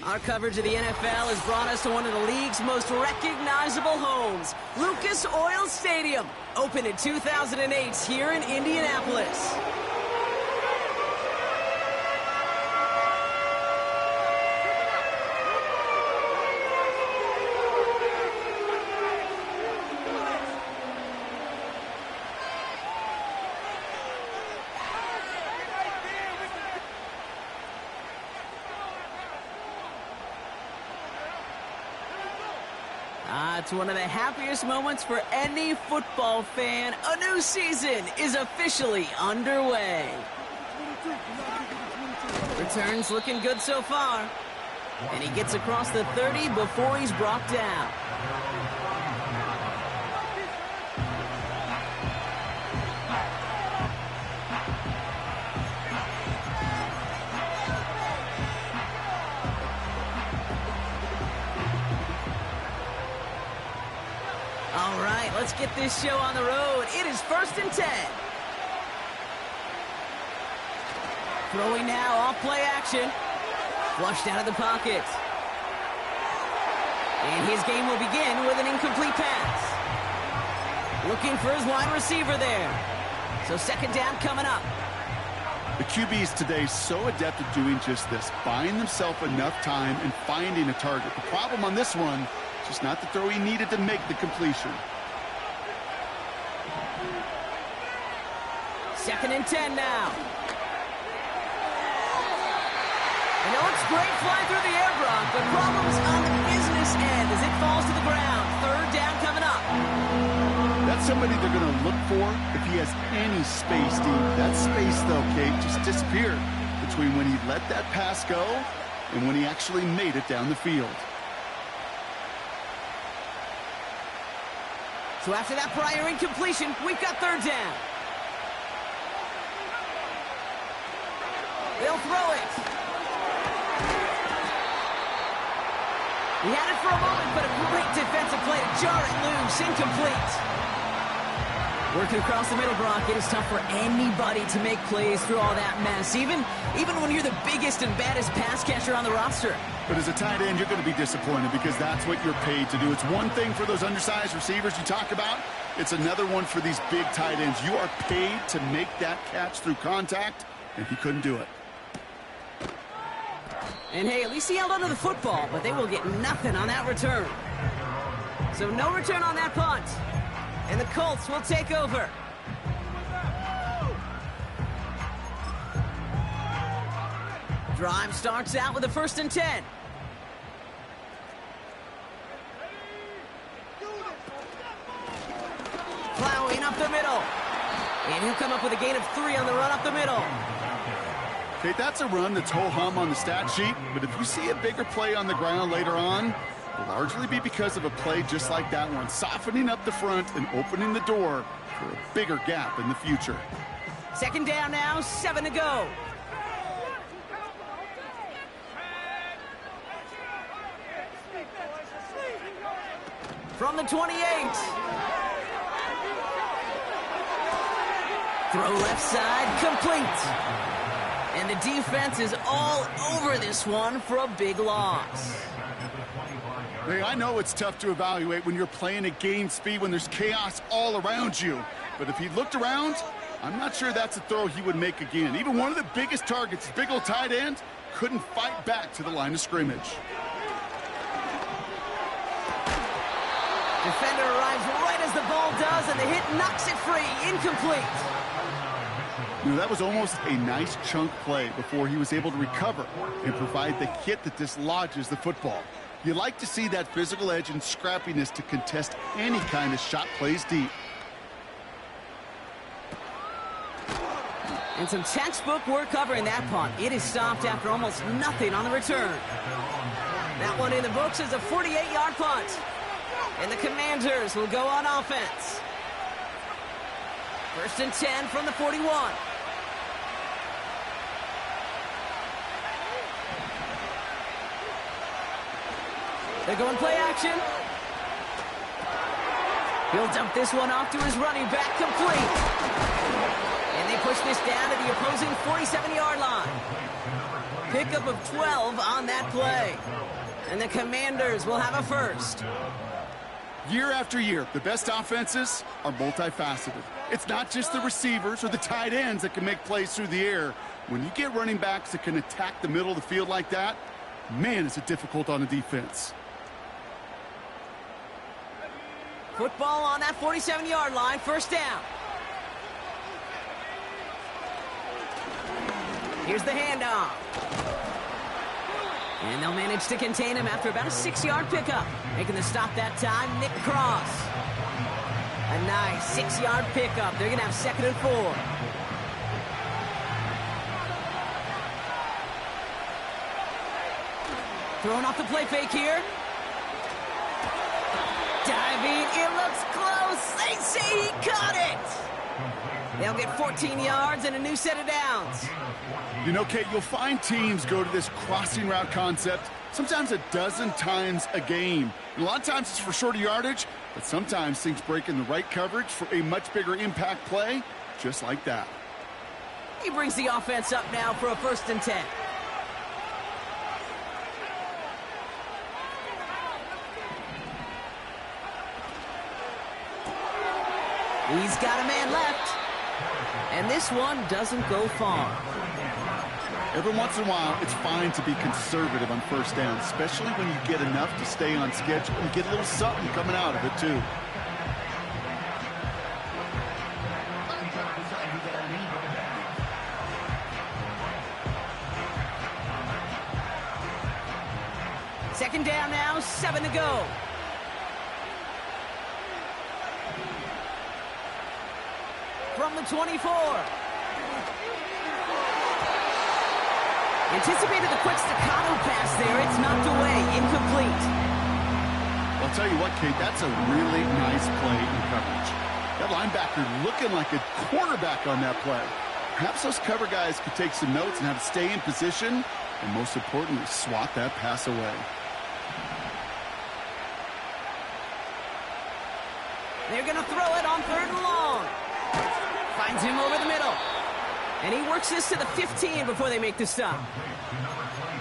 Our coverage of the NFL has brought us to one of the league's most recognizable homes, Lucas Oil Stadium, opened in 2008 here in Indianapolis. It's one of the happiest moments for any football fan. A new season is officially underway. Returns looking good so far. And he gets across the 30 before he's brought down. All right, let's get this show on the road. It is 1st and 10. Throwing now, off play action. Flushed out of the pocket. And his game will begin with an incomplete pass. Looking for his wide receiver there. So 2nd down coming up. The QBs today so adept at doing just this, buying themselves enough time and finding a target. The problem on this one, just not the throw he needed to make the completion. 2nd and 10 now. And it looks great flying through the air, Brock, but problems on the business end as it falls to the ground. 3rd down coming up. That's somebody they're going to look for if he has any space, Steve. That space, though, Kate, just disappeared between when he let that pass go and when he actually made it down the field. So after that prior incompletion, we've got 3rd down. They'll throw it. He had it for a moment, but a great defensive play to jar it loose. Incomplete. Working across the middle, Brock, it is tough for anybody to make plays through all that mess, even when you're the biggest and baddest pass catcher on the roster. But as a tight end, you're going to be disappointed because that's what you're paid to do. It's one thing for those undersized receivers you talk about. It's another one for these big tight ends. You are paid to make that catch through contact, and he couldn't do it. And hey, at least he held onto the football, but they will get nothing on that return. So no return on that punt. And the Colts will take over. Drive starts out with a 1st and 10. Plowing up the middle. And he'll come up with a gain of 3 on the run up the middle. Okay, that's a run that's ho-hum on the stat sheet, but if you see a bigger play on the ground later on, it'll largely be because of a play just like that one, softening up the front and opening the door for a bigger gap in the future. 2nd down now, 7 to go. From the 28. Throw left side, complete. And the defense is all over this one for a big loss. Hey, I know it's tough to evaluate when you're playing at game speed, when there's chaos all around you. But if he looked around, I'm not sure that's a throw he would make again. Even one of the biggest targets, big old tight end, couldn't fight back to the line of scrimmage. Defender arrives right as the ball does, and the hit knocks it free. Incomplete. You know, that was almost a nice chunk play before he was able to recover and provide the hit that dislodges the football. You like to see that physical edge and scrappiness to contest any kind of shot plays deep. And some textbook work covering that punt. It is stopped after almost nothing on the return. That one in the books is a 48-yard punt. And the Commanders will go on offense. 1st and 10 from the 41. They're going play action. He'll dump this one off to his running back, complete. And they push push this down to the opposing 47-yard line. Pickup of 12 on that play. And the Commanders will have a first. Year after year, the best offenses are multifaceted. It's not just the receivers or the tight ends that can make plays through the air. When you get running backs that can attack the middle of the field like that, man, is it difficult on the defense. Football on that 47-yard line, first down. Here's the handoff. And they'll manage to contain him after about a 6-yard pickup. Making the stop that time, Nick Cross. A nice 6-yard pickup. They're going to have 2nd and 4. Throwing off the play fake here. Diving, it looks close. They say he caught it. They'll get 14 yards and a new set of downs. You know, Kate, you'll find teams go to this crossing route concept sometimes a dozen times a game. And a lot of times it's for shorter yardage, but sometimes things break in the right coverage for a much bigger impact play, just like that. He brings the offense up now for a 1st and 10. He's got a man left. And this one doesn't go far. Every once in a while, it's fine to be conservative on 1st down, especially when you get enough to stay on schedule and get a little something coming out of it, too. Second down now, 7 to go. From the 24. Anticipated the quick staccato pass there. It's knocked away, incomplete. I'll tell you what, Kate, that's a really nice play in coverage. That linebacker looking like a quarterback on that play. Perhaps those cover guys could take some notes and have to stay in position, and most importantly, swat that pass away. They're going to throw it on 3rd and long. Finds him over the middle. And he works this to the 15 before they make the stop.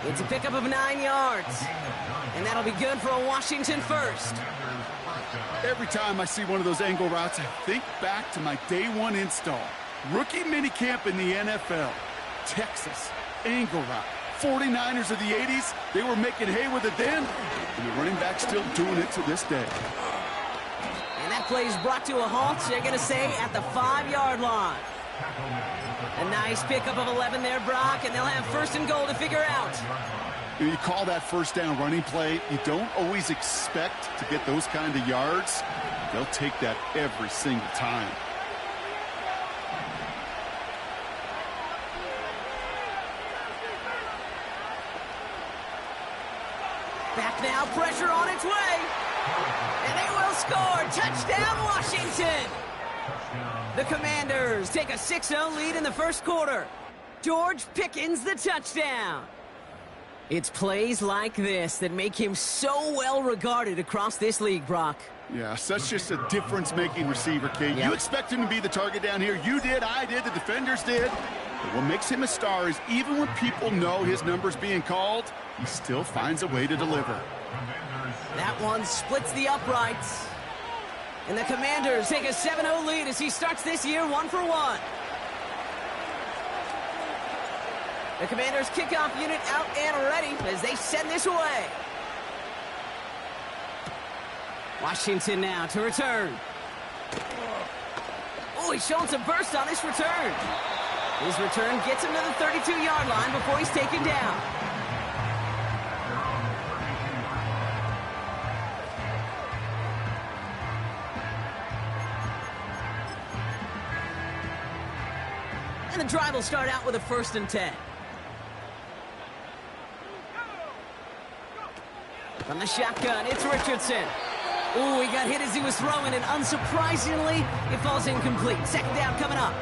It's a pickup of 9 yards. And that'll be good for a Washington first. Every time I see one of those angle routes, I think back to my day 1 install. Rookie minicamp in the NFL. Texas, angle route. 49ers of the 80s, they were making hay with it then. And the running back's still doing it to this day. And that play is brought to a halt, they're going to say, at the 5-yard line. A nice pickup of 11 there, Brock, and they'll have 1st and goal to figure out. You call that 1st down running play, you don't always expect to get those kind of yards. They'll take that every single time. Back now, pressure on its way. And they will score. Touchdown, Washington. The Commanders take a 6-0 lead in the 1st quarter. George Pickens the touchdown. It's plays like this that make him so well regarded across this league, Brock. Yeah, such just a difference-making receiver, Kate. Yep. You expect him to be the target down here. You did, I did, the defenders did. But what makes him a star is even when people know his number's being called, he still finds a way to deliver. That one splits the uprights. And the Commanders take a 7-0 lead as he starts this year 1-for-1. The Commanders kickoff unit out and ready as they send this away. Washington now to return. Oh, he's showing some burst on this return. His return gets him to the 32-yard line before he's taken down. And the drive will start out with a 1st and 10. From the shotgun, it's Richardson. Ooh, he got hit as he was throwing, and unsurprisingly, it falls incomplete. 2nd down coming up.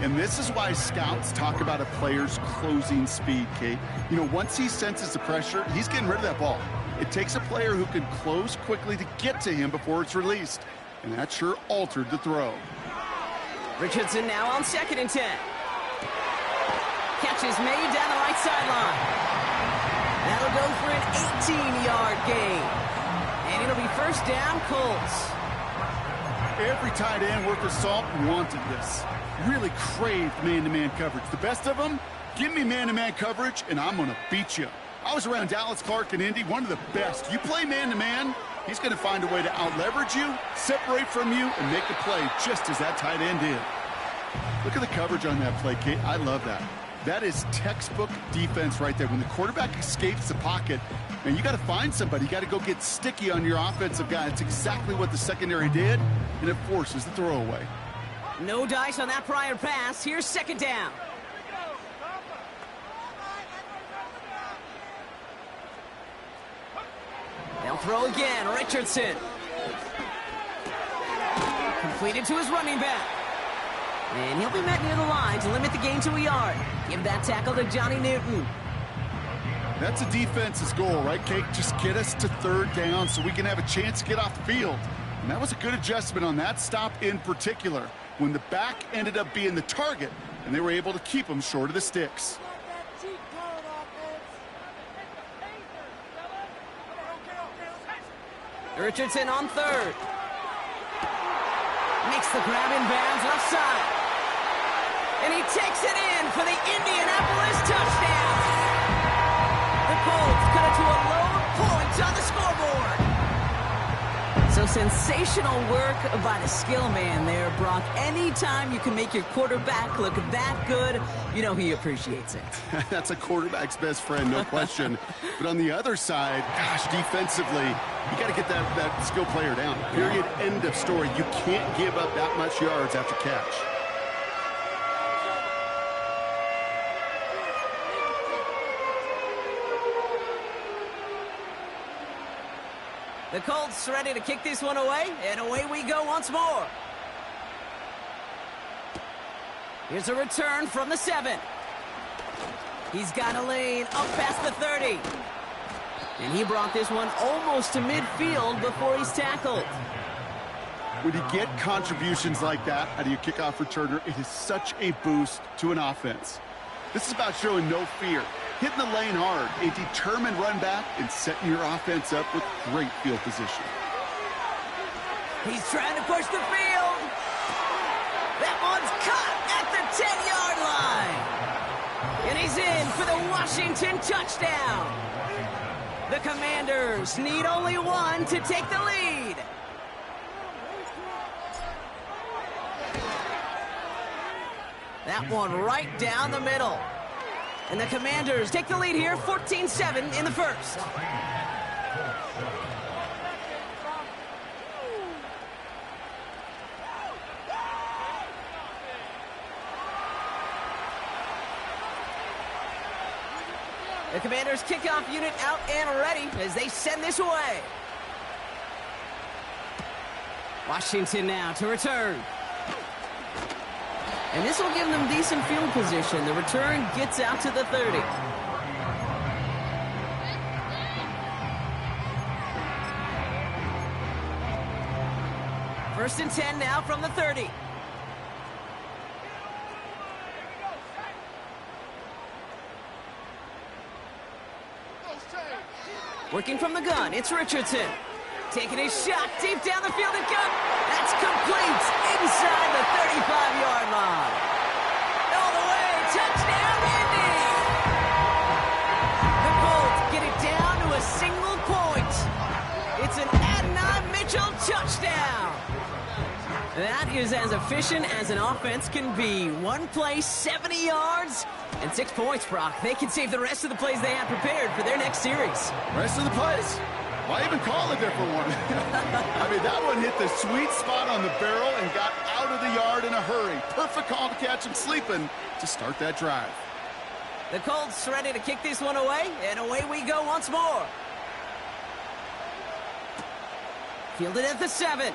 And this is why scouts talk about a player's closing speed, Kate. You know, once he senses the pressure, he's getting rid of that ball. It takes a player who can close quickly to get to him before it's released. And that sure altered the throw. Richardson now on 2nd and 10. Catch is made down the right sideline. That'll go for an 18-yard gain. And it'll be first down, Colts. Every tight end worth of salt wanted this. Really craved man-to-man coverage. The best of them, give me man-to-man coverage, and I'm going to beat you. I was around Dallas Clark and Indy, one of the best. You play man-to-man, he's going to find a way to out-leverage you, separate from you, and make a play just as that tight end did. Look at the coverage on that play, Kate. I love that. That is textbook defense right there. When the quarterback escapes the pocket, and you got to find somebody. You got to go get sticky on your offensive guy. It's exactly what the secondary did, and it forces the throwaway. No dice on that prior pass. Here's 2nd down. They'll throw again. Richardson. Completed to his running back. And he'll be met near the line to limit the gain to a yard. Give that tackle to Johnny Newton. That's a defense's goal, right, Kate? Just get us to 3rd down so we can have a chance to get off the field. And that was a good adjustment on that stop in particular, when the back ended up being the target, and they were able to keep him short of the sticks. Richardson on 3rd. Makes the grab in bounds left side. And he takes it in for the Indianapolis touchdown. The Colts cut it to a low point on the scoreboard. So sensational work by the skill man there, Brock. Anytime you can make your quarterback look that good, you know he appreciates it. That's a quarterback's best friend, no question. But on the other side, gosh, defensively, you got to get that skill player down. Period. End of story. You can't give up that much yards after catch. The Colts ready to kick this one away, and away we go once more. Here's a return from the 7. He's got a lane up past the 30. And he brought this one almost to midfield before he's tackled. When you get contributions like that out of your kickoff returner, it is such a boost to an offense. This is about showing no fear, hitting the lane hard, a determined run back, and setting your offense up with great field position. He's trying to push the field. That one's caught at the 10-yard line. And he's in for the Washington touchdown. The Commanders need only one to take the lead. That one right down the middle. And the Commanders take the lead here, 14-7 in the first. The Commanders' kickoff unit out and ready as they send this away. Washington now to return. And this will give them decent field position. The return gets out to the 30. First and 10 now from the 30. Working from the gun, it's Richardson. Taking his shot deep down the field and gun. That's complete inside the 35-yard line. All the way, touchdown, Indy! The Colts get it down to a single point. It's an Adonai Mitchell touchdown. That is as efficient as an offense can be. One play, 70 yards, and 6 points, Brock. They can save the rest of the plays they have prepared for their next series. Rest of the plays? Why even call a different one? I mean, that one hit the sweet spot on the barrel and got out of the yard in a hurry. Perfect call to catch him sleeping to start that drive. The Colts ready to kick this one away, and away we go once more. Fielded at the 7.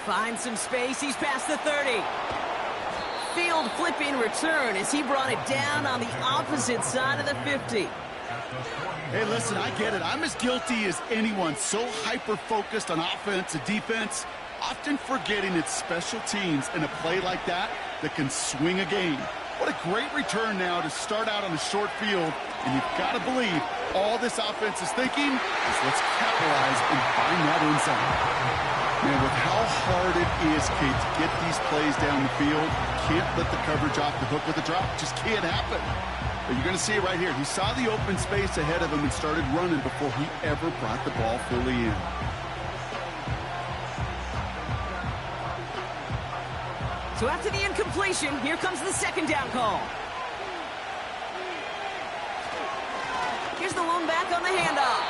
Finds some space, he's past the 30. Field flipping return as he brought it down on the opposite side of the 50. Hey, listen, I get it. I'm as guilty as anyone. So hyper-focused on offense and defense. often forgetting it's special teams in a play like that that can swing a game. What a great return now to start out on a short field, and you've got to believe all this offense is thinking is let's capitalize and find that end zone. Man, with how hard it is, Kate, to get these plays down the field, can't let the coverage off the hook with a drop. Just can't happen. But you're going to see it right here. He saw the open space ahead of him and started running before he ever brought the ball fully in. So after the incompletion, here comes the second down call. Here's the lone back on the handoff.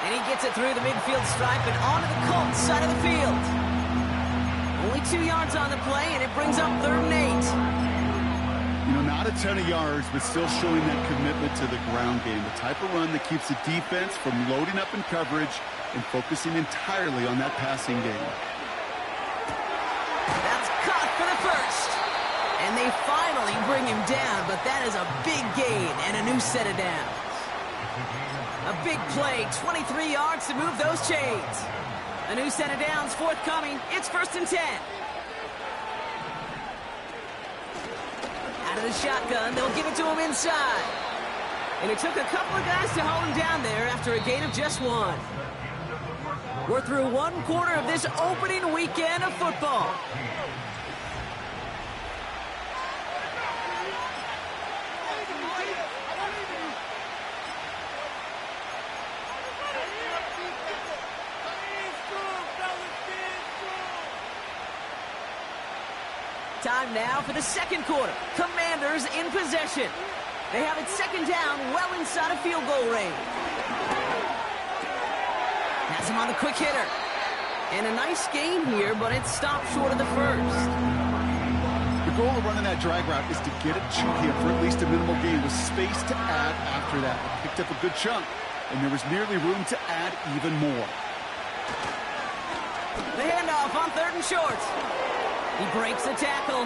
And he gets it through the midfield stripe and onto the Colts side of the field. Only 2 yards on the play, and it brings up 3rd and 8. You know, not a ton of yards, but still showing that commitment to the ground game. The type of run that keeps the defense from loading up in coverage and focusing entirely on that passing game. That's caught for the first. And they finally bring him down, but that is a big gain and a new set of downs. A big play, 23 yards to move those chains. A new set of downs forthcoming. It's 1st and 10. Out of the shotgun, they'll give it to him inside. And it took a couple of guys to hold him down there after a gain of just 1. We're through 1 quarter of this opening weekend of football. Time now for the second quarter. Commanders in possession. They have it 2nd down, well inside of field goal range. Has him on the quick hitter. And a nice gain here, but it stopped short of the first. The goal of running that drag route is to get it to him for at least a minimal gain with space to add after that. Picked up a good chunk, and there was nearly room to add even more. The handoff on 3rd and short. He breaks the tackle.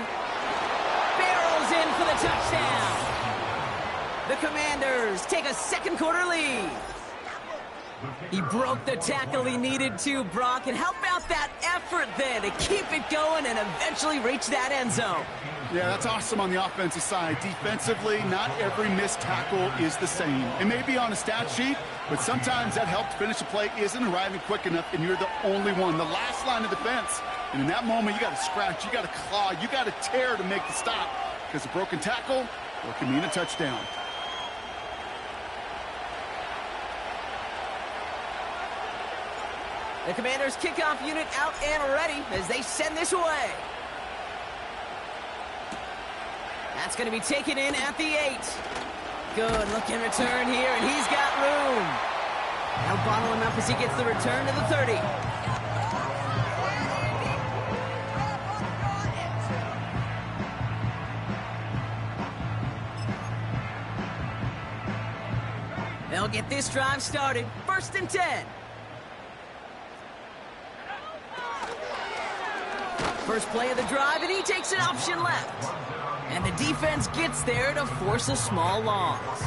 Barrels in for the touchdown. The Commanders take a 2nd quarter lead. He broke the tackle he needed to, Brock. And how about that effort then to keep it going and eventually reach that end zone? Yeah, that's awesome on the offensive side. Defensively, not every missed tackle is the same. It may be on a stat sheet, but sometimes that help to finish a play isn't arriving quick enough, and you're the only one, the last line of defense. And in that moment, you got to scratch, you got to claw, you got to tear to make the stop, because a broken tackle, well, it can mean a touchdown. The Commanders' kickoff unit out and ready as they send this away. That's going to be taken in at the 8. Good looking return here, and he's got room. They'll bottle him up as he gets the return to the 30. They'll get this drive started. 1st and 10. First play of the drive, and he takes an option left. And the defense gets there to force a small loss.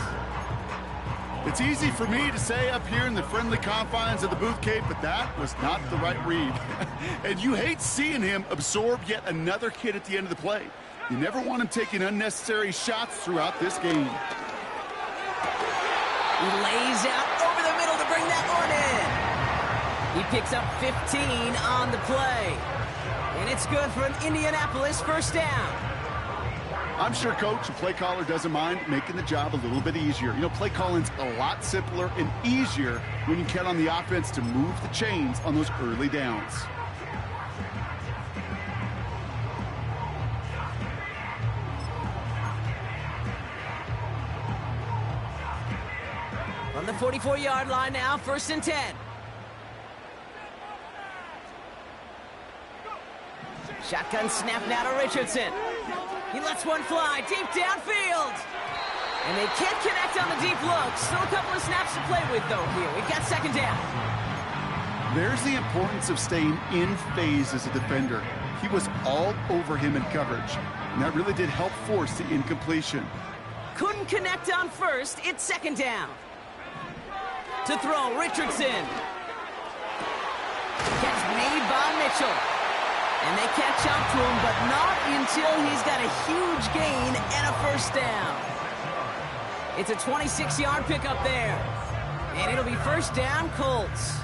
It's easy for me to say up here in the friendly confines of the booth, Kate, but that was not the right read. And you hate seeing him absorb yet another hit at the end of the play. You never want him taking unnecessary shots throughout this game. He lays out over the middle to bring that one in. He picks up 15 on the play. And it's good for an Indianapolis 1st down. I'm sure coach and play caller doesn't mind making the job a little bit easier. You know, play calling's a lot simpler and easier when you count on the offense to move the chains on those early downs. On the 44-yard line now, 1st and 10. Shotgun snap now to Richardson. He lets one fly deep downfield. And they can't connect on the deep look. Still a couple of snaps to play with, though, here. We've got 2nd down. There's the importance of staying in phase as a defender. He was all over him in coverage, and that really did help force the incompletion. Couldn't connect on 1st. It's 2nd down. To throw, Richardson. Catch made by Mitchell. And they catch up to him, but not until he's got a huge gain and a first down. It's a 26-yard pickup there. And it'll be first down, Colts.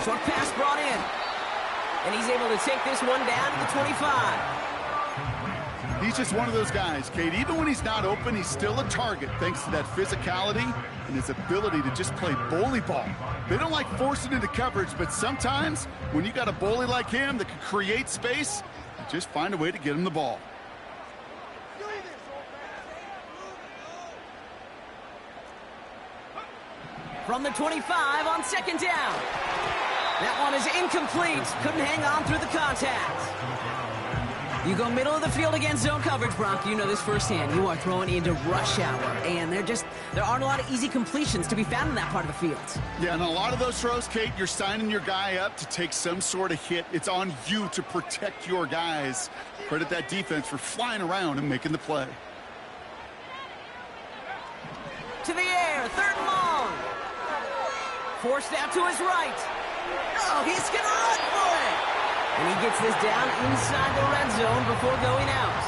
Short pass brought in. And he's able to take this one down to the 25. He's just one of those guys, Kate. Even when he's not open, he's still a target thanks to that physicality and his ability to just play bully ball. They don't like forcing into coverage, but sometimes when you got a bully like him that can create space, you just find a way to get him the ball. From the 25 on second down. That one is incomplete. Couldn't hang on through the contact. You go middle of the field against zone coverage, Brock. You know this firsthand. You are throwing into rush hour, and there aren't a lot of easy completions to be found in that part of the field. Yeah, and a lot of those throws, Kate, you're signing your guy up to take some sort of hit. It's on you to protect your guys. Credit that defense for flying around and making the play. To the air, third and long. Forced out to his right. Oh, he's going to run for it. And he gets this down inside the red zone before going out.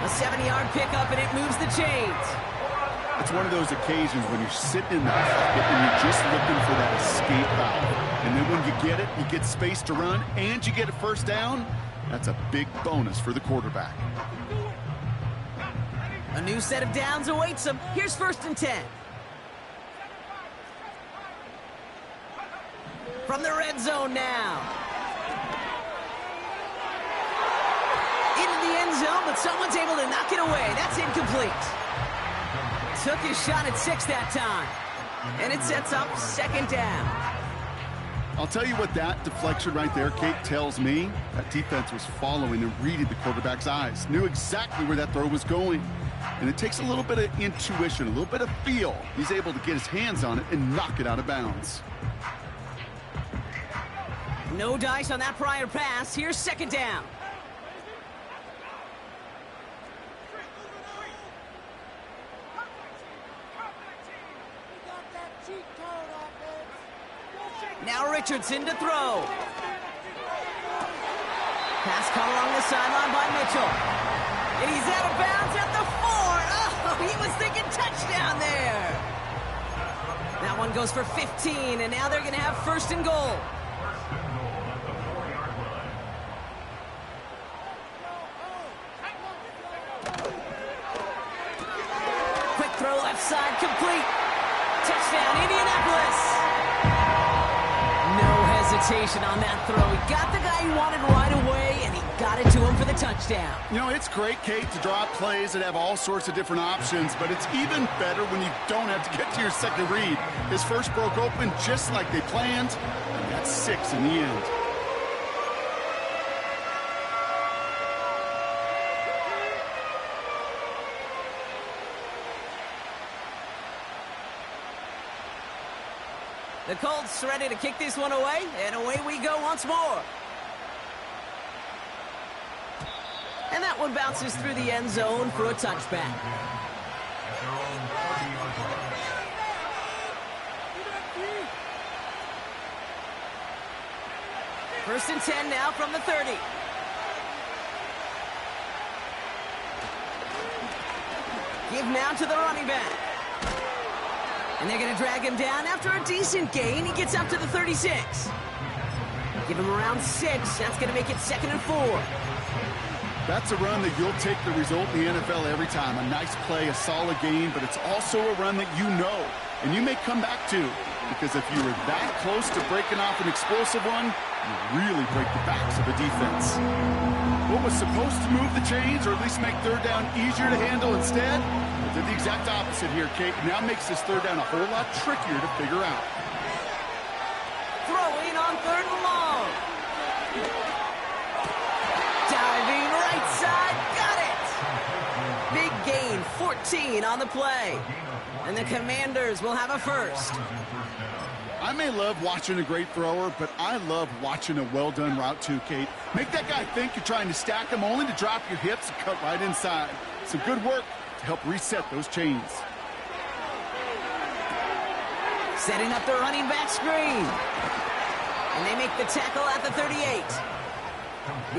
A 7-yard pickup, and it moves the chains. It's one of those occasions when you're sitting in the pocket and you're just looking for that escape valve. And then when you get it, you get space to run, and you get a first down. That's a big bonus for the quarterback. A new set of downs awaits him. Here's first and 10. From the red zone now. Into the end zone, but someone's able to knock it away. That's incomplete. Took his shot at 6 that time. And it sets up second down. I'll tell you what that deflection right there, Kate, tells me. That defense was following and reading the quarterback's eyes. Knew exactly where that throw was going. And it takes a little bit of intuition, a little bit of feel. He's able to get his hands on it and knock it out of bounds. No dice on that prior pass. Here's second down. Now Richardson to throw. Pass caught along the sideline by Mitchell. And he's out of bounds at the 4. Oh, he was thinking touchdown there. That one goes for 15, and now they're going to have first and goal. Quick throw left side, complete. Touchdown, Indianapolis. No hesitation on that throw. He got the guy he wanted right away, and he got it to him for the touchdown. You know, it's great, Kate, to draw up plays that have all sorts of different options, but it's even better when you don't have to get to your second read. His first broke open just like they planned, and that's 6 in the end. The Colts ready to kick this one away, and away we go once more. And that one bounces through the end zone for a touchback. First and 10 now from the 30. Give now to the running back. And they're going to drag him down after a decent gain. He gets up to the 36. Give him around 6. That's going to make it 2nd and 4. That's a run that you'll take the result in the NFL every time. A nice play, a solid game, but it's also a run that you know and you may come back to, because if you were that close to breaking off an explosive one, you really break the backs of the defense. What was supposed to move the chains, or at least make third down easier to handle instead, did the exact opposite here, Kate. Now makes this third down a whole lot trickier to figure out. Throwing on third and long. Diving right side, got it. Big gain, 14 14 on the play. And the Commanders will have a first. I may love watching a great thrower, but I love watching a well-done route too, Kate. Make that guy think you're trying to stack him only to drop your hips and cut right inside. Some good work to help reset those chains. Setting up the running back screen. And they make the tackle at the 38.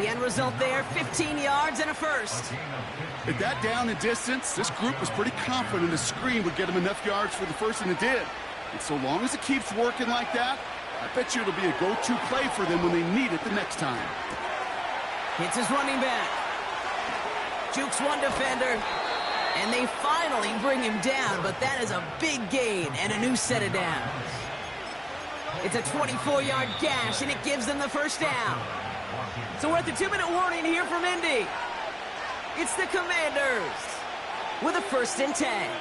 The end result there, 15 yards and a first. At that down and distance, this group was pretty confident the screen would get them enough yards for the first, and it did. And so long as it keeps working like that, I bet you it'll be a go-to play for them when they need it the next time. Hits his running back. Jukes one defender. And they finally bring him down, but that is a big gain and a new set of downs. It's a 24-yard gash, and it gives them the first down. So we're at the 2-minute warning here from Indy. It's the Commanders with a 1st and 10.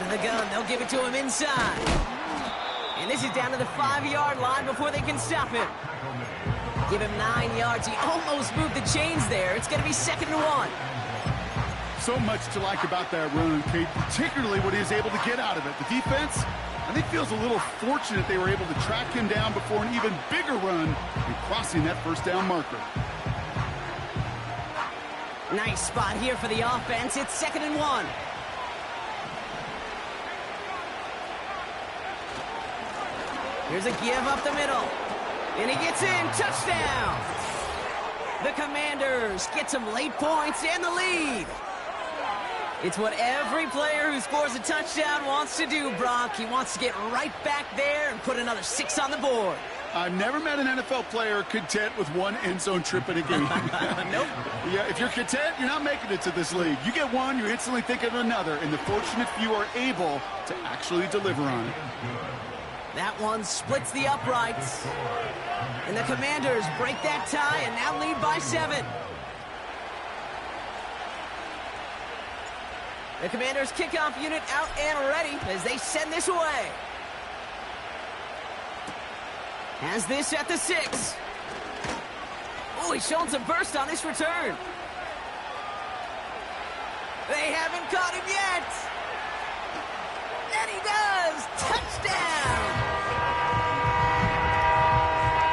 The gun, they'll give it to him inside. And this is down to the 5-yard line before they can stop him. Give him 9 yards. He almost moved the chains there. It's going to be 2nd and 1. So much to like about that run, Kate, particularly what he was able to get out of it. The defense, I think, feels a little fortunate they were able to track him down before an even bigger run and crossing that first down marker. Nice spot here for the offense. It's 2nd and 1. Here's a give up the middle. And he gets in. Touchdown. The Commanders get some late points and the lead. It's what every player who scores a touchdown wants to do, Brock. He wants to get right back there and put another 6 on the board. I've never met an NFL player content with one end zone trip in a game. Nope. Yeah, if you're content, you're not making it to this league. You get one, you're instantly thinking of another, and the fortunate few are able to actually deliver on it. That one splits the uprights. And the Commanders break that tie and now lead by 7. The Commanders kickoff unit out and ready as they send this away. Has this at the 6. Oh, he's showing some burst on this return. They haven't caught him yet. And he does! Touchdown!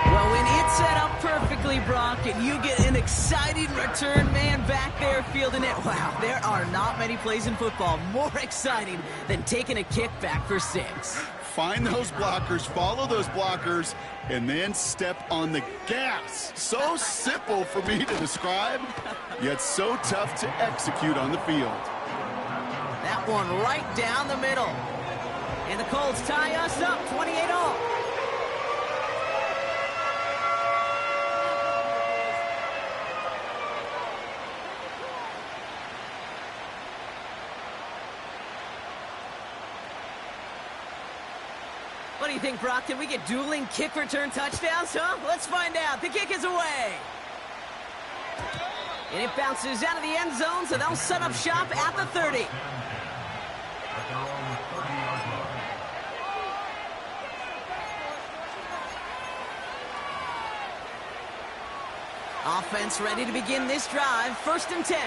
Well, when it's set up perfectly, Brock, and you get an exciting return man back there fielding it, wow, there are not many plays in football more exciting than taking a kick back for 6. Find those blockers, follow those blockers, and then step on the gas. So simple for me to describe, yet so tough to execute on the field. That one right down the middle. And the Colts tie us up, 28-all. What do you think, Brock? Can we get dueling kick return touchdowns, huh? Let's find out. The kick is away. And it bounces out of the end zone, so they'll set up shop at the 30. Offense ready to begin this drive. 1st and 10.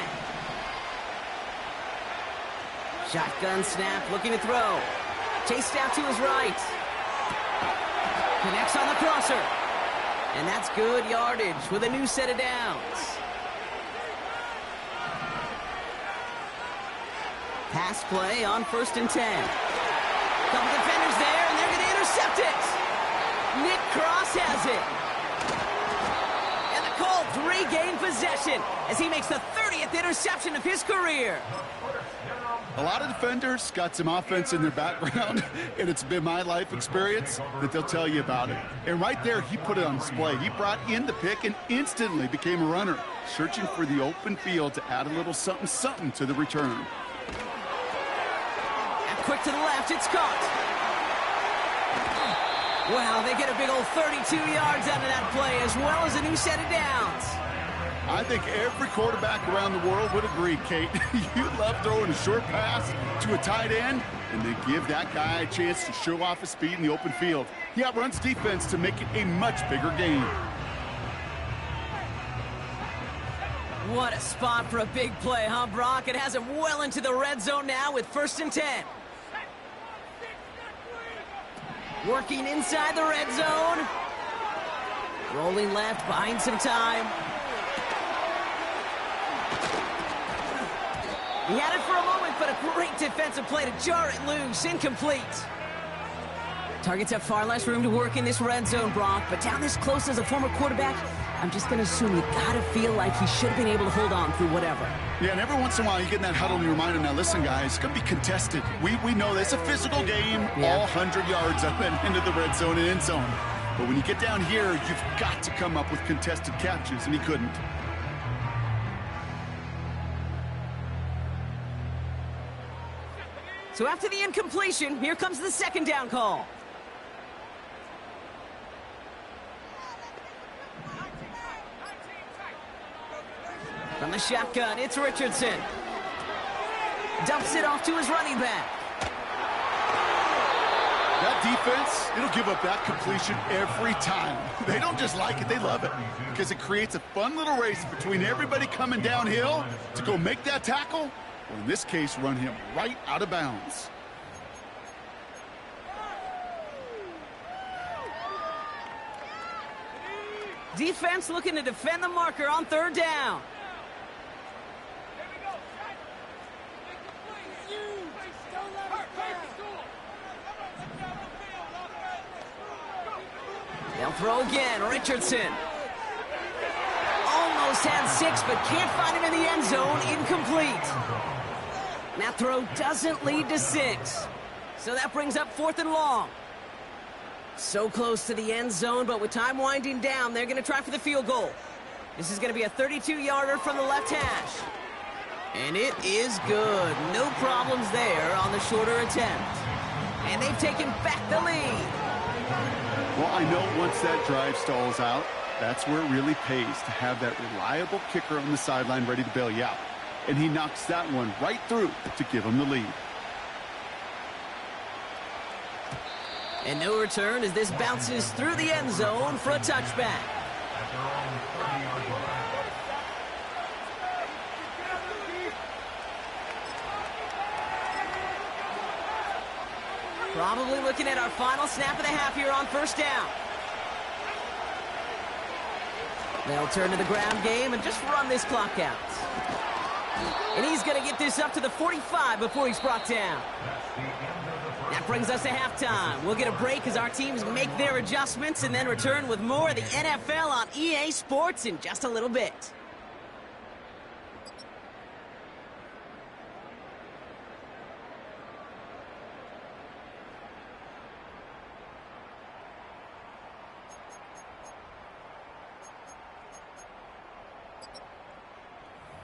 Shotgun snap, looking to throw. Chased out to his right. Connects on the crosser. And that's good yardage with a new set of downs. Pass play on 1st and 10. Couple defenders there, and they're going to intercept it. Nick Cross has it. And the Colts regain possession as he makes the 30th interception of his career. A lot of defenders got some offense in their background, and it's been my life experience that they'll tell you about it. And right there, he put it on display. He brought in the pick and instantly became a runner, searching for the open field to add a little something-something to the return. And quick to the left, it's caught. Wow, they get a big old 32 yards out of that play, as well as a new set of downs. I think every quarterback around the world would agree, Kate. You love throwing a short pass to a tight end, and then give that guy a chance to show off his speed in the open field. He outruns defense to make it a much bigger game. What a spot for a big play, huh, Brock? It has him well into the red zone now with 1st and 10. Working inside the red zone. Rolling left, buying some time. He had it for a moment, but a great defensive play to jar it loose. Incomplete. Targets have far less room to work in this red zone, Brock, but down this close as a former quarterback, I'm just going to assume you got to feel like he should have been able to hold on through whatever. Yeah, and every once in a while you get in that huddle and you remind him, now listen, guys, it's going to be contested. We know this. It's a physical game, all 100 yards up and into the red zone and end zone. But when you get down here, you've got to come up with contested catches, and he couldn't. So after the incompletion, here comes the 2nd down call. From the shotgun, it's Richardson. Dumps it off to his running back. That defense, it'll give up that completion every time. They don't just like it, they love it. Because it creates a fun little race between everybody coming downhill to go make that tackle, or in this case, run him right out of bounds. Defense looking to defend the marker on 3rd down. They'll throw again. Richardson. Almost had 6, but can't find him in the end zone. Incomplete. That throw doesn't lead to 6. So that brings up 4th and long. So close to the end zone, but with time winding down, they're going to try for the field goal. This is going to be a 32-yarder from the left hash. And it is good. No problems there on the shorter attempt. And they've taken back the lead. Well, I know once that drive stalls out, that's where it really pays to have that reliable kicker on the sideline ready to bail you out. And he knocks that one right through to give him the lead. And no return as this bounces through the end zone for a touchback. Probably looking at our final snap of the half here on 1st down. They'll turn to the ground game and just run this clock out. And he's going to get this up to the 45 before he's brought down. That brings us to halftime. We'll get a break as our teams make their adjustments and then return with more of the NFL on EA Sports in just a little bit.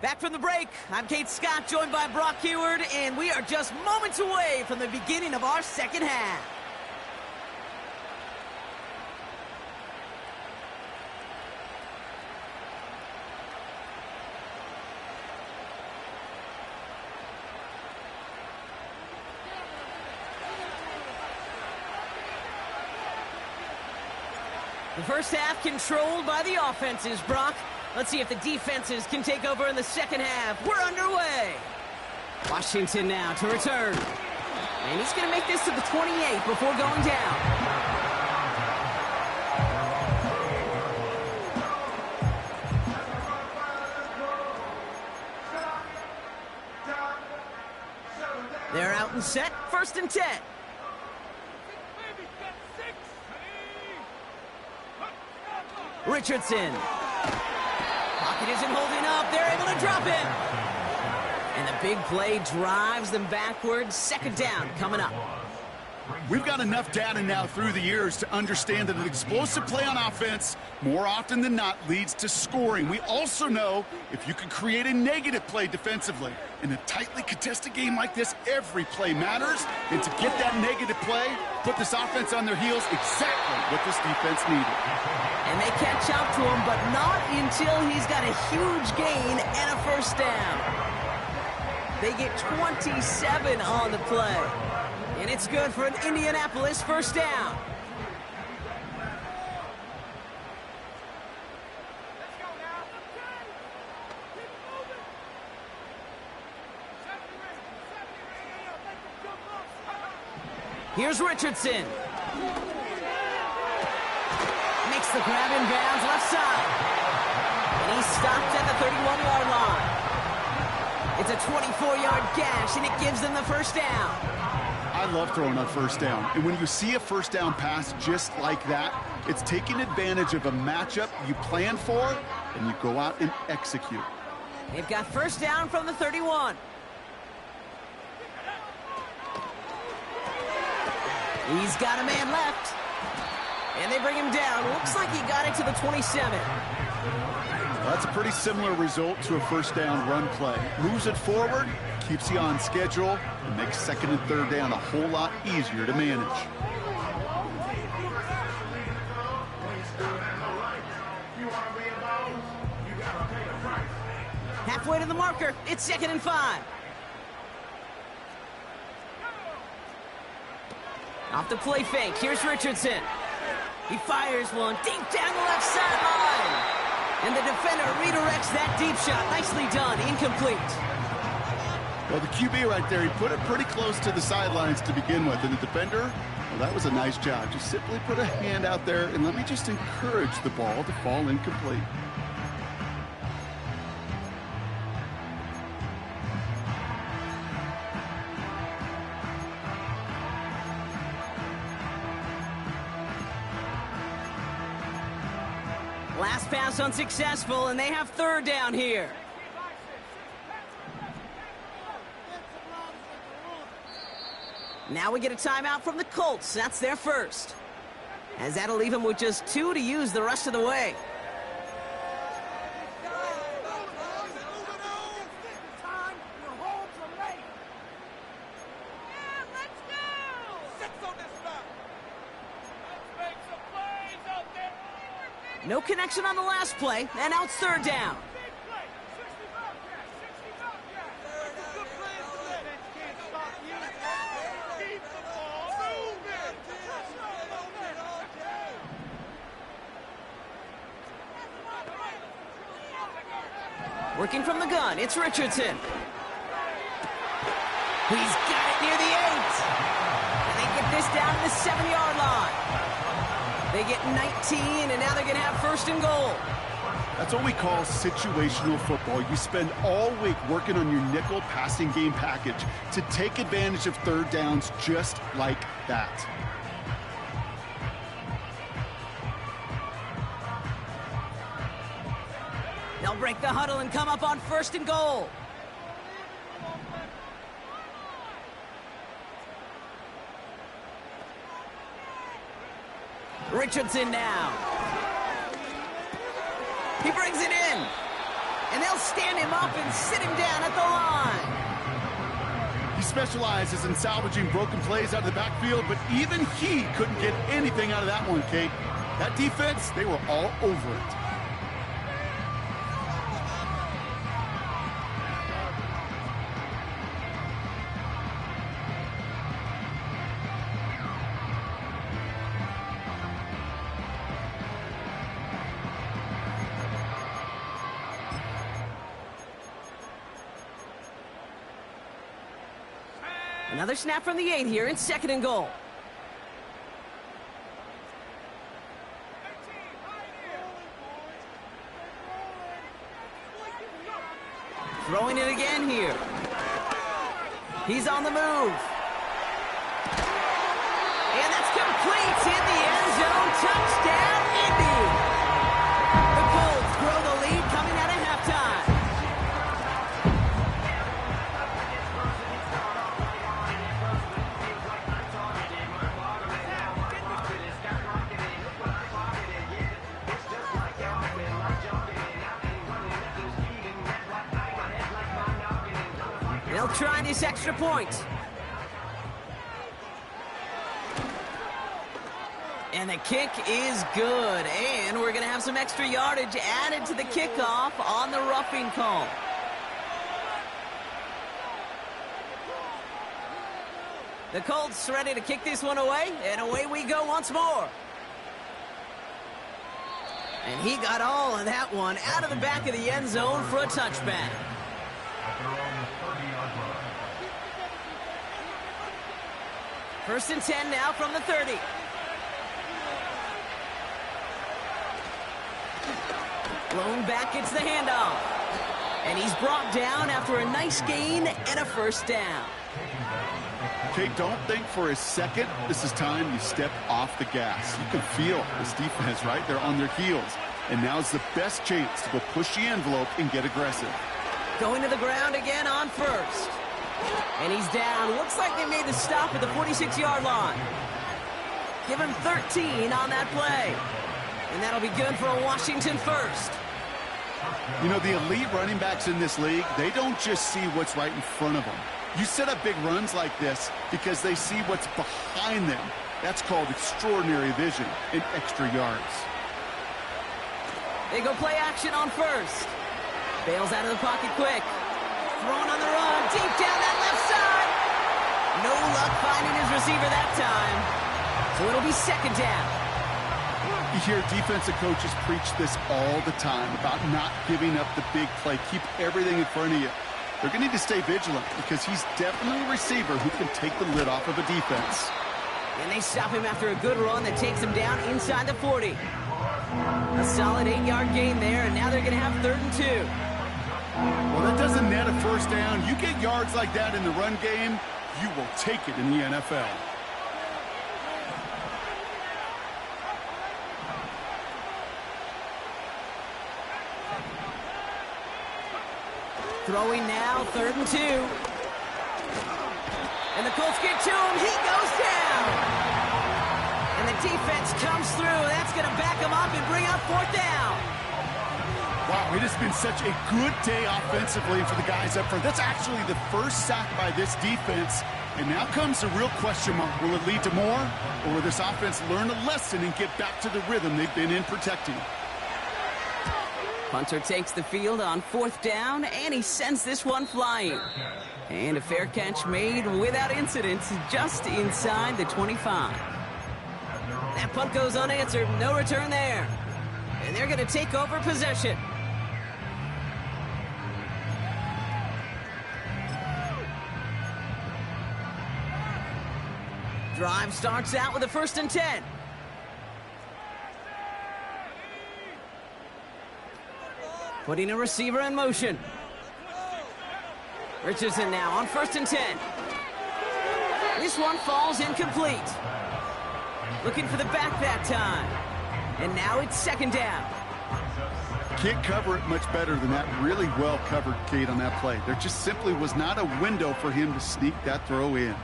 Back from the break, I'm Kate Scott, joined by Brock Heward, and we are just moments away from the beginning of our 2nd half. The first half controlled by the offenses, Brock. Let's see if the defenses can take over in the 2nd half. We're underway. Washington now to return. And he's going to make this to the 28 before going down. They're out and set. 1st and 10. Richardson. Pocket isn't holding up. They're able to drop him. And the big play drives them backwards. 2nd down coming up. We've got enough data now through the years to understand that an explosive play on offense more often than not leads to scoring. We also know if you can create a negative play defensively. In a tightly contested game like this, every play matters. And to get that negative play, put this offense on their heels, exactly what this defense needed. And they catch up to him, but not until he's got a huge gain and a first down. They get 27 on the play. And it's good for an Indianapolis first down. Here's Richardson. Makes the grab in bounds left side. And he's stopped at the 31-yard line. It's a 24-yard gash, and it gives them the first down. I love throwing on first down. And when you see a first down pass just like that, it's taking advantage of a matchup you plan for, and you go out and execute. They've got first down from the 31. He's got a man left. And they bring him down. Looks like he got it to the 27. Well, that's a pretty similar result to a first down run play. Moves it forward, keeps you on schedule, and makes second and third down a whole lot easier to manage. Halfway to the marker. It's second and 5. Off the play fake. Here's Richardson. He fires one deep down the left sideline. And the defender redirects that deep shot. Nicely done. Incomplete. Well, the QB right there, he put it pretty close to the sidelines to begin with. And the defender, well, that was a nice job. Just simply put a hand out there and let me just encourage the ball to fall incomplete. Last pass unsuccessful, and they have third down here. Now we get a timeout from the Colts. That's their first. As that'll leave them with just 2 to use the rest of the way. No connection on the last play, and now it's third down. Working from the gun, it's Richardson. He's got it near the 8. And they get this down to the 7-yard line. They get 19, and now they're going to have first and goal. That's what we call situational football. You spend all week working on your nickel passing game package to take advantage of third downs just like that. They'll break the huddle and come up on first and goal. Richardson now. He brings it in. And they'll stand him up and sit him down at the line. He specializes in salvaging broken plays out of the backfield, but even he couldn't get anything out of that one, Kate. That defense, they were all over it. Another snap from the 8 here in second and goal. Throwing it again here. He's on the move. And that's complete. In the end zone. Touchdown, Indy. The Colts grow the lead coming out of halftime. trying this extra point. And the kick is good. And we're going to have some extra yardage added to the kickoff on the roughing call. The Colts ready to kick this one away, and away we go once more. And he got all of that one out of the back of the end zone for a touchback. First and 10 now from the 30. Blown back gets the handoff. And he's brought down after a nice gain and a first down. Okay, don't think for a second this is time you step off the gas. You can feel this defense right there on their heels. And now's the best chance to go push the envelope and get aggressive. Going to the ground again on first. And he's down. Looks like they made the stop at the 46-yard line. Give him 13 on that play. And that'll be good for a Washington first. You know, the elite running backs in this league, they don't just see what's right in front of them. You set up big runs like this because they see what's behind them. That's called extraordinary vision and extra yards. They go play action on first. Bails out of the pocket quick. Thrown on the run, deep down that left side. No luck finding his receiver that time. So it'll be second down. You hear defensive coaches preach this all the time about not giving up the big play. Keep everything in front of you. They're going to need to stay vigilant because he's definitely a receiver who can take the lid off of a defense. And they stop him after a good run that takes him down inside the 40. A solid 8-yard gain there, and now they're going to have 3rd and 2. Well, that doesn't net a first down. You get yards like that in the run game, you will take it in the NFL. Throwing now, 3rd and 2. And the Colts get to him. He goes down. And the defense comes through. That's going to back him up and bring up 4th down. Wow, it has been such a good day offensively for the guys up front. That's actually the first sack by this defense. And now comes the real question mark. Will it lead to more? Or will this offense learn a lesson and get back to the rhythm they've been in protecting? Punter takes the field on 4th down, and he sends this one flying. And a fair catch made without incident just inside the 25. That punt goes unanswered. No return there. And they're going to take over possession. Drive starts out with a 1st and 10. Putting a receiver in motion. Richardson now on 1st and 10. This one falls incomplete. Looking for the back that time. And now it's 2nd down. Can't cover it much better than that. Really well covered, Kate, on that play. There just simply was not a window for him to sneak that throw in.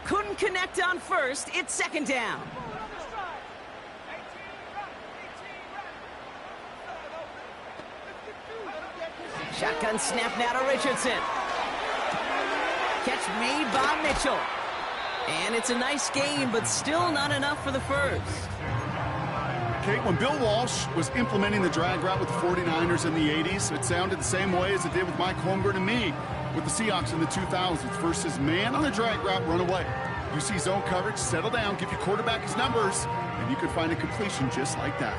Couldn't connect on first. It's 2nd down. Shotgun snap now to Richardson. Catch made by Mitchell. And it's a nice gain, but still not enough for the first. Kate, when Bill Walsh was implementing the drag route with the 49ers in the 80s, it sounded the same way as it did with Mike Holmgren and me with the Seahawks in the 2000s versus man on the drag route, run away. You see zone coverage, settle down, give your quarterback his numbers, and you could find a completion just like that.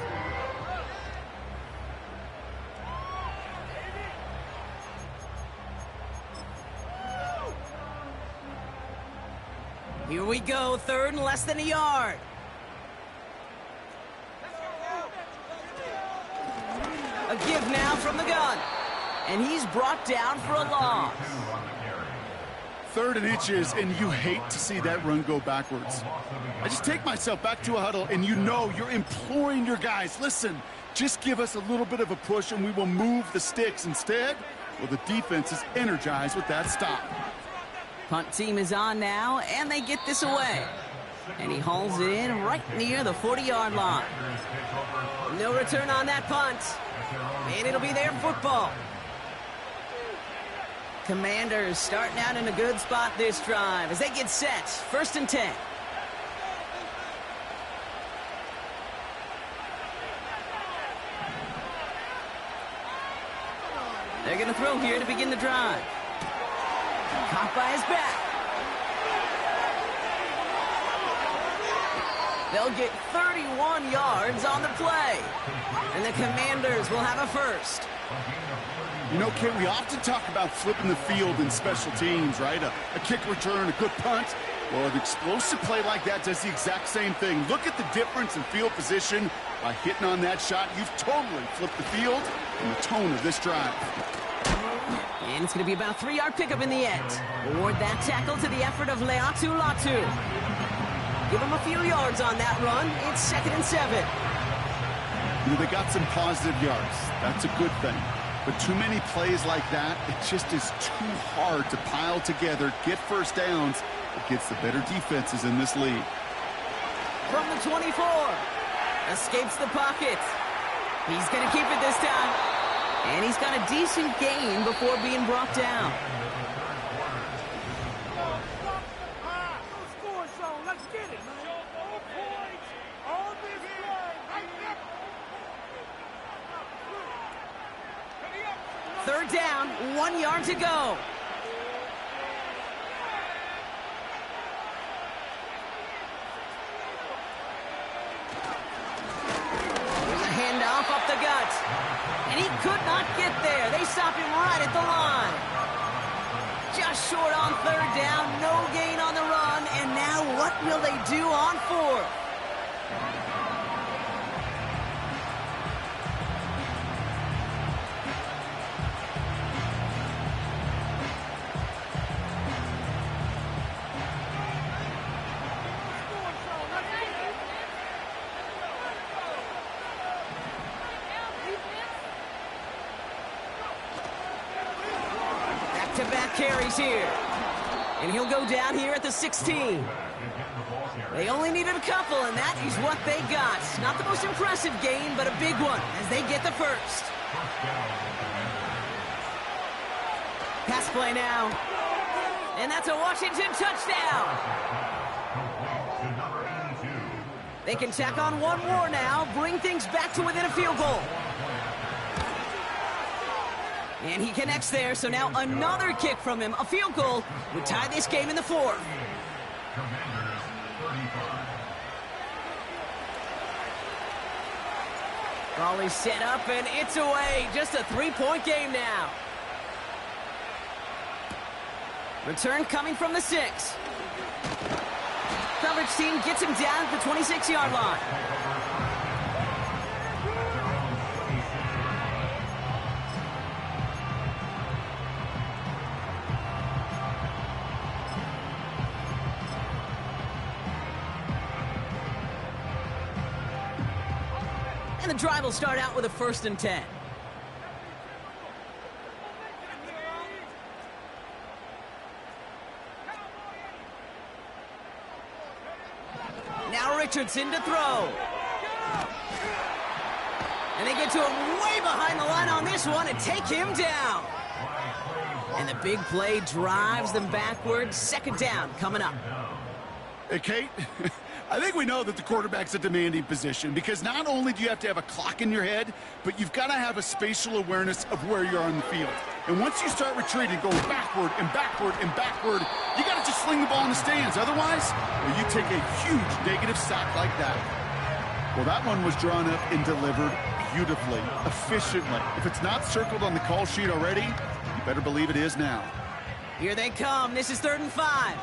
Here we go, 3rd and less than a yard. A give now from the gun. And he's brought down for a loss. 3rd and inches, and you hate to see that run go backwards. I just take myself back to a huddle, and you know you're imploring your guys, listen, just give us a little bit of a push, and we will move the sticks. Instead, well, the defense is energized with that stop. Punt team is on now, and they get this away. And he hauls it in right near the 40-yard line. No return on that punt. And it'll be their football. Commanders starting out in a good spot this drive as they get set. 1st and 10. They're going to throw here to begin the drive. Caught by his back. They'll get 31 yards on the play. And the Commanders will have a first. You know, Kate, we often talk about flipping the field in special teams, right? A kick return, a good punt. Well, an explosive play like that does the exact same thing. Look at the difference in field position. By hitting on that shot, you've totally flipped the field and the tone of this drive. And it's going to be about a 3-yard pickup in the end. Award that tackle to the effort of Leatu Latu. Give him a few yards on that run. It's 2nd and 7. You know, they got some positive yards. That's a good thing. But too many plays like that, it just is too hard to pile together, get first downs against the better defenses in this league. From the 24. Escapes the pocket. He's going to keep it this time. And he's got a decent gain before being brought down. Third down, 1 yard to go. There's a handoff up the gut. And he could not get there. They stop him right at the line. Just short on 3rd down, no gain on the run. And now what will they do on 4th? Back-to-back carries here. And he'll go down here at the 16. They only needed a couple, and that is what they got. Not the most impressive gain, but a big one as they get the first. Pass play now. And that's a Washington touchdown. They can tack on one more now, bring things back to within a field goal. And he connects there, so now another kick from him. A field goal would tie this game in the 4th. Ball is set up, and it's away. Just a 3-point game now. Return coming from the 6. Coverage team gets him down at the 26-yard line. And the drive will start out with a 1st and 10. Now Richardson to throw. And they get to him way behind the line on this one and take him down. And the big play drives them backwards. 2nd down coming up. Hey, Kate, I think we know that the quarterback's a demanding position because not only do you have to have a clock in your head, but you've got to have a spatial awareness of where you are on the field. And once you start retreating, going backward and backward and backward, you got to just fling the ball in the stands. Otherwise, well, you take a huge negative sack like that. Well, that one was drawn up and delivered beautifully, efficiently. If it's not circled on the call sheet already, you better believe it is now. Here they come. This is 3rd and 5.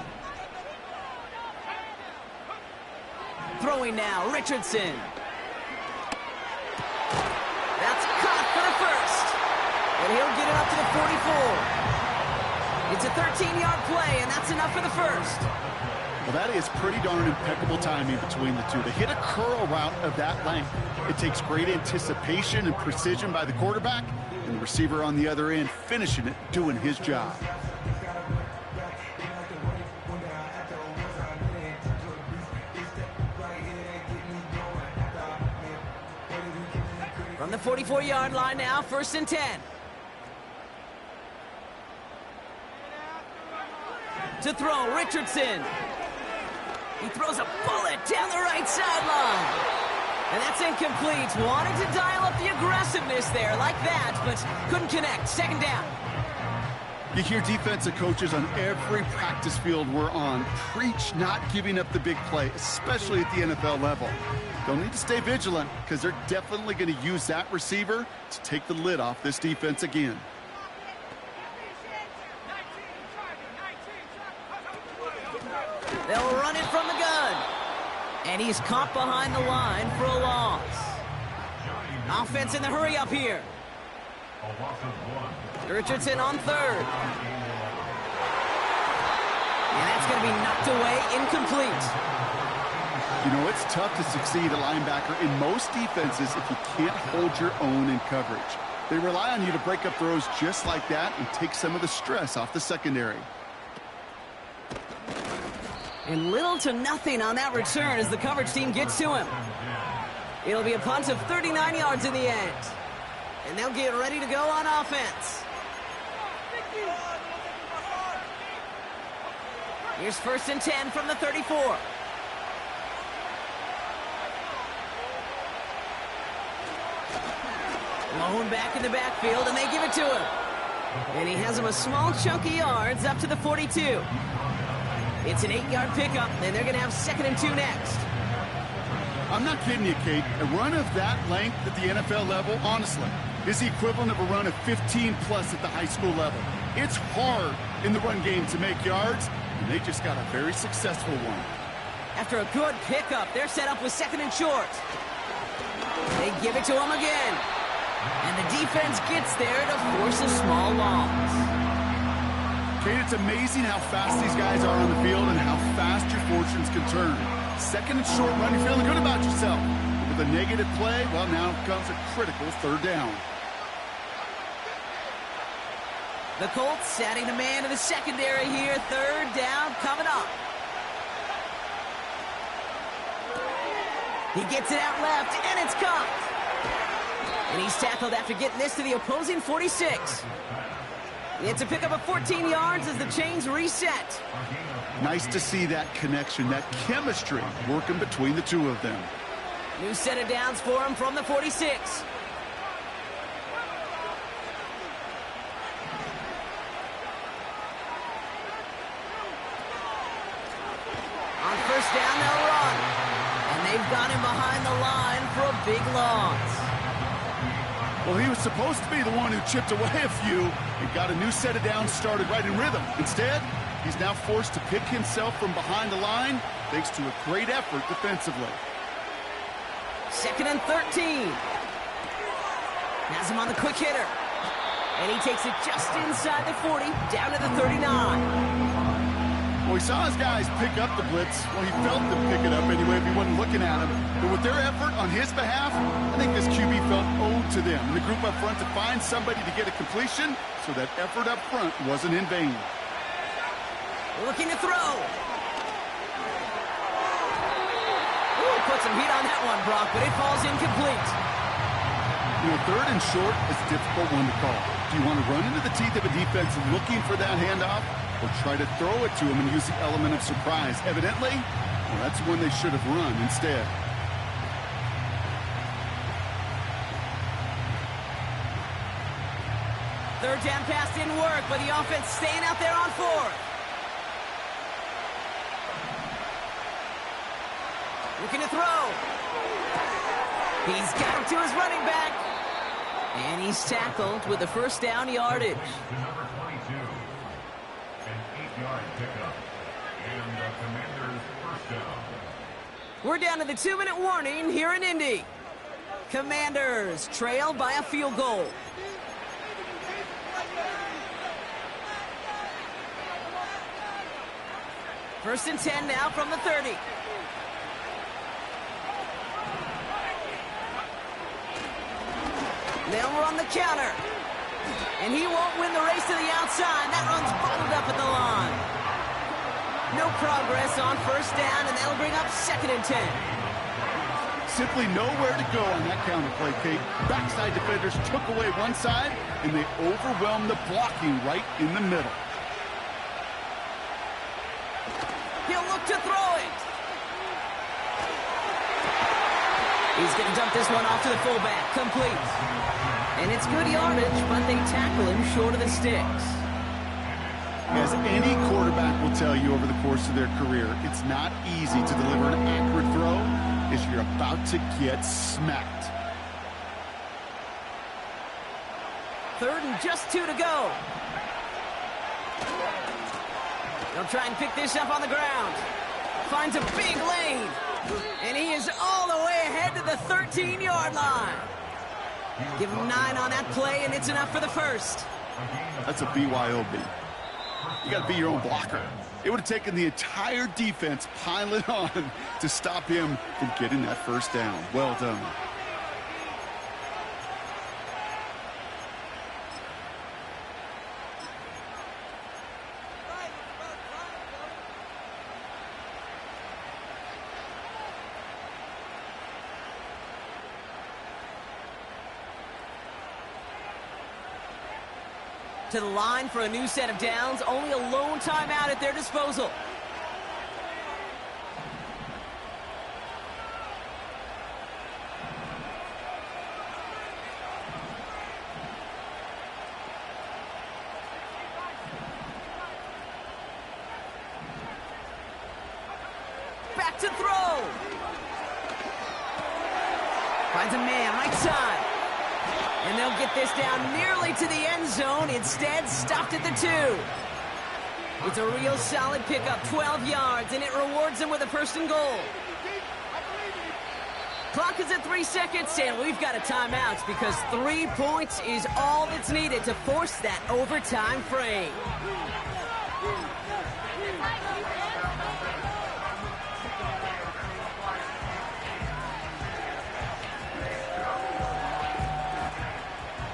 Throwing now, Richardson. That's caught for the first. And he'll get it up to the 44. It's a 13-yard play, and that's enough for the first. Well, that is pretty darn impeccable timing between the two. To hit a curl route of that length, it takes great anticipation and precision by the quarterback, and the receiver on the other end finishing it, doing his job. From the 44-yard line now, 1st and 10. To throw, Richardson. He throws a bullet down the right sideline. And that's incomplete. Wanted to dial up the aggressiveness there like that, but couldn't connect. Second down. You hear defensive coaches on every practice field we're on preach not giving up the big play, especially at the NFL level. They'll need to stay vigilant because they're definitely going to use that receiver to take the lid off this defense again. They'll run it from the gun. And he's caught behind the line for a loss. Offense in the hurry up here. Richardson on third. And that's going to be knocked away, incomplete. You know, it's tough to succeed at linebacker in most defenses if you can't hold your own in coverage. They rely on you to break up throws just like that and take some of the stress off the secondary. And little to nothing on that return as the coverage team gets to him. It'll be a punt of 39 yards in the end. And they'll get ready to go on offense. Here's 1st and 10 from the 34. Lone back in the backfield, and they give it to him. And he has him a small chunk of yards up to the 42. It's an 8-yard pickup, and they're going to have 2nd and 2 next. I'm not kidding you, Kate. A run of that length at the NFL level, honestly, is the equivalent of a run of 15-plus at the high school level. It's hard in the run game to make yards, and they just got a very successful one. After a good pickup, they're set up with 2nd and short. They give it to him again. And the defense gets there to force a small loss. Kate, it's amazing how fast these guys are on the field and how fast your fortunes can turn. 2nd and short run, you're feeling good about yourself. But with a negative play, well, now comes a critical 3rd down. The Colts setting the man in the secondary here. 3rd down coming up. He gets it out left, and it's caught. And he's tackled after getting this to the opposing 46. It's a pickup of 14 yards as the chains reset. Nice to see that connection, that chemistry working between the two of them. New set of downs for him from the 46. On 1st down, they'll run. And they've got him behind the line for a big loss. Well, he was supposed to be the one who chipped away a few and got a new set of downs started right in rhythm. Instead, he's now forced to pick himself from behind the line thanks to a great effort defensively. 2nd and 13. Has him on the quick hitter. And he takes it just inside the 40, down to the 39. Well, he saw his guys pick up the blitz. Well, he felt them pick it up anyway if he wasn't looking at him. But with their effort on his behalf, I think this QB felt owed to them. And the group up front to find somebody to get a completion, so that effort up front wasn't in vain. Looking to throw. Ooh, put some heat on that one, Brock, but it falls incomplete. You know, 3rd and short is a difficult one to call. Do you want to run into the teeth of a defense looking for that handoff, or try to throw it to him and use the element of surprise? Evidently, well, that's when they should have run instead. Third down pass didn't work, but the offense staying out there on 4th. Looking to throw. He's got him to his running back. And he's tackled with the 1st down yardage. Number 22, an 8-yard pickup, and the Commanders' 1st down. We're down to the 2-minute warning here in Indy. Commanders trail by a field goal. First and 10 now from the 30. They'll run the counter. And he won't win the race to the outside. That run's bottled up at the line. No progress on 1st down, and that'll bring up 2nd and 10. Simply nowhere to go on that counter play, Kate. Backside defenders took away one side, and they overwhelmed the blocking right in the middle. He'll look to throw it. He's going to dump this one off to the fullback. Complete. And it's good yardage, but they tackle him short of the sticks. As any quarterback will tell you over the course of their career, it's not easy to deliver an accurate throw as you're about to get smacked. 3rd and just 2 to go. They'll try and pick this up on the ground. Finds a big lane. And he is all the way ahead to the 13-yard line. Give him 9 on that play, and it's enough for the first. That's a BYOB. You got to be your own blocker. It would have taken the entire defense piling on to stop him from getting that first down. Well done. To the line for a new set of downs. Only a lone timeout at their disposal. Back to throw. Finds a man, right side. And they'll get this down nearly to the end zone. Instead, stopped at the 2. It's a real solid pickup, 12 yards, and it rewards them with a 1st and goal. Clock is at 3 seconds, and we've got a timeout because 3 points is all that's needed to force that overtime frame.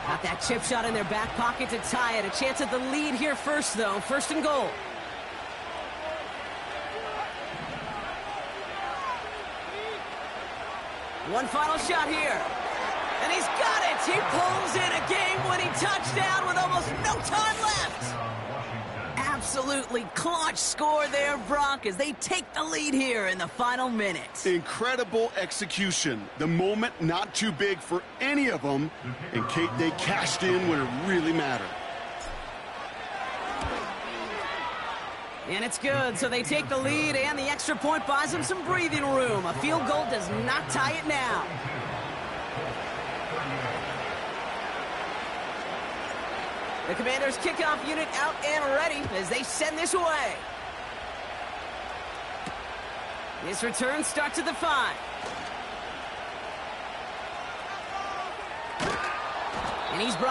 Got that chip shot in their back pocket to tie it. A chance at the lead here first, though. 1st and goal. One final shot here. And he's got it. He pulls in a game-winning touchdown with almost no time left. Absolutely clutch score there, Brock, as they take the lead here in the final minute. Incredible execution. The moment not too big for any of them, and Kate, they cashed in when it really mattered. And it's good, so they take the lead, and the extra point buys them some breathing room. A field goal does not tie it now. The Commanders' kickoff unit out and ready as they send this away. This return starts at the 5. And he's brought